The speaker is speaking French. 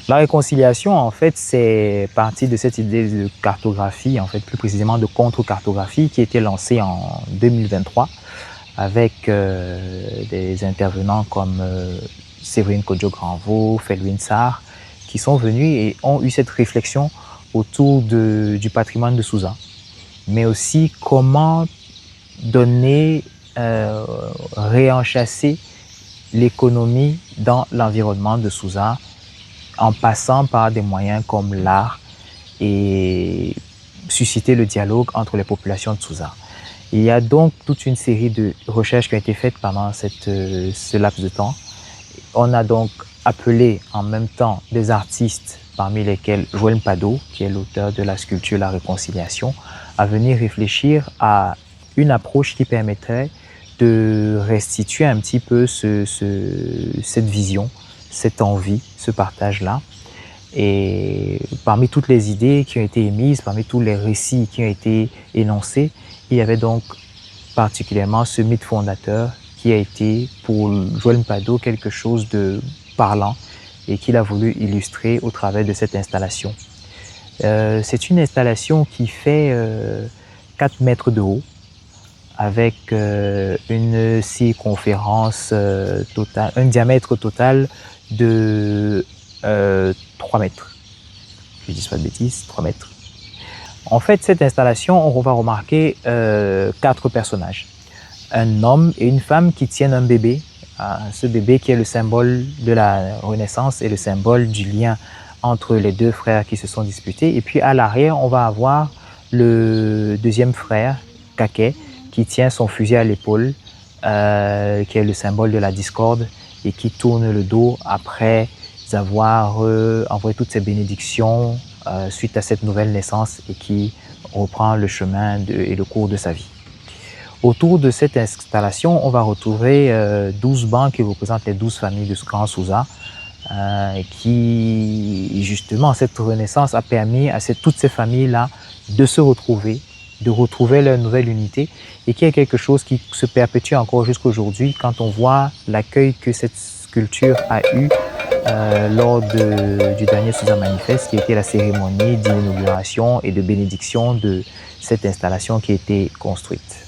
La réconciliation, en fait, c'est parti de cette idée de cartographie, en fait, plus précisément de contre-cartographie qui a été lancée en 2023 avec des intervenants comme Séverine Kodjo-Granvaux, Felwine Sarr, qui sont venus et ont eu cette réflexion autour du patrimoine de Sousa, mais aussi comment donner, réenchasser l'économie dans l'environnement de Sousa en passant par des moyens comme l'art et susciter le dialogue entre les populations de Sousa. Il y a donc toute une série de recherches qui ont été faites pendant ce laps de temps. On a donc appelé en même temps des artistes, parmi lesquels Joël Mpado, qui est l'auteur de la sculpture La Réconciliation, à venir réfléchir à une approche qui permettrait de restituer un petit peu cette vision, cette envie, ce partage-là. Et parmi toutes les idées qui ont été émises, parmi tous les récits qui ont été énoncés, il y avait donc particulièrement ce mythe fondateur qui a été pour Joël Mpado quelque chose de parlant et qu'il a voulu illustrer au travers de cette installation. C'est une installation qui fait 4 mètres de haut avec une circonférence totale, un diamètre total de 3 mètres. Je ne dis pas de bêtises, 3 mètres. En fait, cette installation, on va remarquer 4 personnages. Un homme et une femme qui tiennent un bébé. Ce bébé qui est le symbole de la Renaissance et le symbole du lien entre les 2 frères qui se sont disputés. Et puis à l'arrière, on va avoir le deuxième frère, Kaké, qui tient son fusil à l'épaule, qui est le symbole de la discorde et qui tourne le dos après avoir envoyé toutes ses bénédictions suite à cette nouvelle naissance et qui reprend le chemin et le cours de sa vie. Autour de cette installation, on va retrouver 12 bancs qui représentent les 12 familles de ce Grand Sousa, qui, justement, cette renaissance a permis à toutes ces familles-là de se retrouver, de retrouver leur nouvelle unité et qui est quelque chose qui se perpétue encore jusqu'à aujourd'hui quand on voit l'accueil que cette sculpture a eu lors du dernier Sousa Manifeste, qui a été la cérémonie d'inauguration et de bénédiction de cette installation qui a été construite.